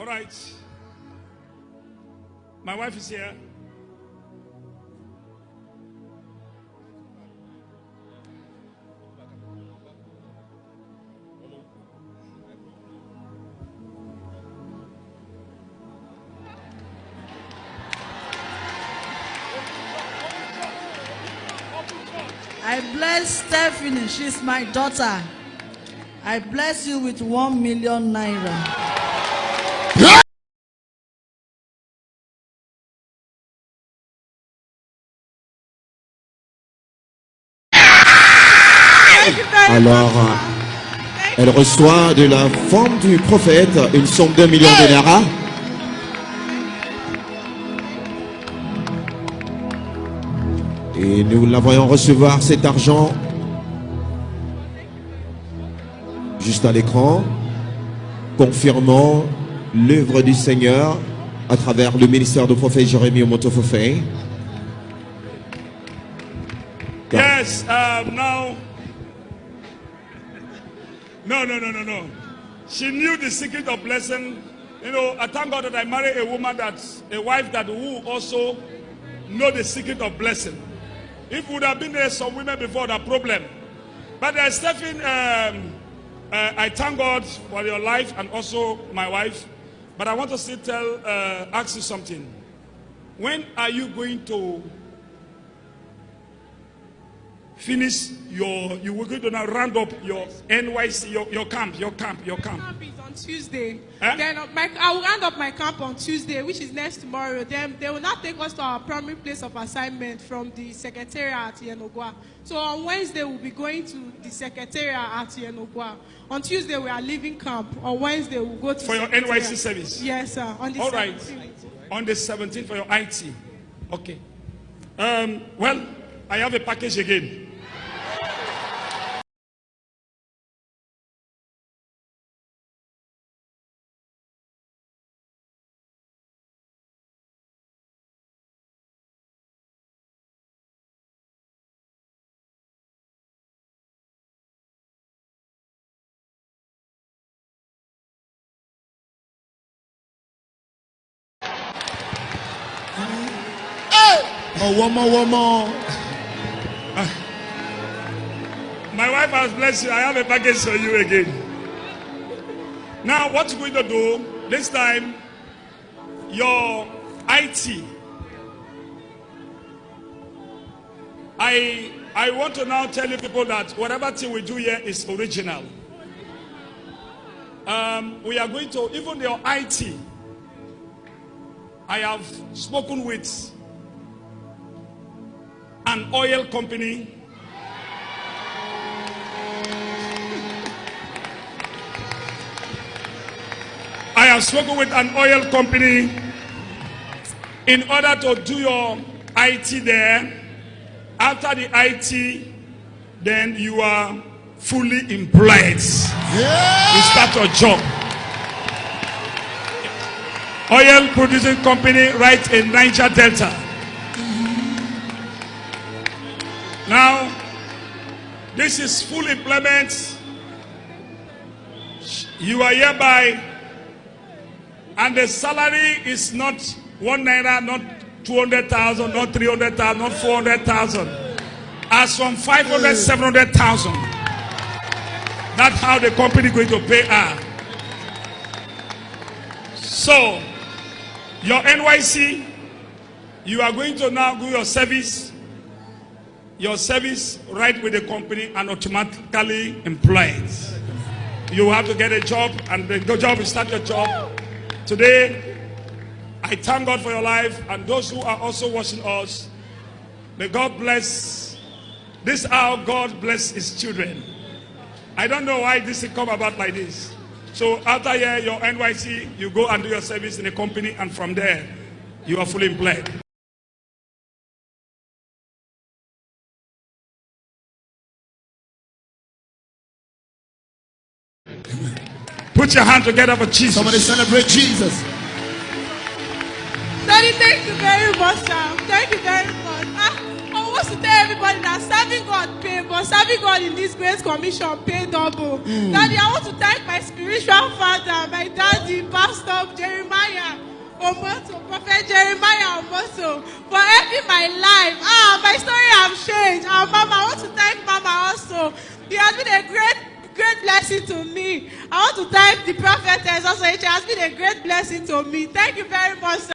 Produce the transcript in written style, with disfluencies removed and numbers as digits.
All right. My wife is here. I bless Stephanie. She's my daughter. I bless you with 1 million naira. Alors, elle reçoit de la femme du prophète une somme d'1 million de naira. Et nous la voyons recevoir cet argent juste à l'écran, confirmant l'œuvre du Seigneur à travers le ministère du prophète Jérémie Omoto. Yes, now. No. She knew the secret of blessing. You know, I thank God that I married a wife that who also know the secret of blessing. If would have been there some women before, that problem. But Stephen, I thank God for your life and also my wife. But I want to still ask you something. When are you going to finish you were going to now round up your NYC, your camp? Camp is on Tuesday. Then I will round up my camp on Tuesday, which is next tomorrow. Then they will not take us to our primary place of assignment from the secretariat at Yenogwa. So on Wednesday we'll be going to the secretariat at Yenogwa. On Tuesday we are leaving camp. On Wednesday we'll go to for your NYC service. Yes, sir. On the all 17th. Right. On the 17th for your IT. Okay. Well, I have a package again. Oh, one more. My wife has blessed you. I have a package for you again. Now, what you're going to do this time, your IT. I want to now tell you people that whatever thing we do here is original. We are going to, even your IT, I have spoken with an oil company. I have spoken with an oil company in order to do your IT there. After the IT, then you are fully employed. Yeah. You start your job. Oil producing company right in Niger Delta. Now, this is full employment. You are hereby, and the salary is not 1 naira, not 200,000, not 300,000, not 400,000. As from 500, 700,000. That's how the company is going to pay her. So, your NYC, you are going to now do your service right with the company and automatically employed. You have to get a job, and the job will start your job. Today, I thank God for your life and those who are also watching us. May God bless. This is how God bless his children. I don't know why this will come about like this. So after here, your NYC, you go and do your service in a company, and from there, you are fully employed. Put your hand together for Jesus. Somebody celebrate Jesus. Daddy, thank you very much, sir. Thank you very much. I want to tell everybody that serving God pays, but for serving God in this great commission, pay double. Daddy, I want to thank my spiritual father, my daddy, Pastor Jeremiah Omoto, Prophet Jeremiah Omoto, for helping my life. My story has changed. Mama, I want to thank Mama also. He has been a great blessing to me. I want to thank the prophetess also. It has been a great blessing to me. Thank you very much, sir.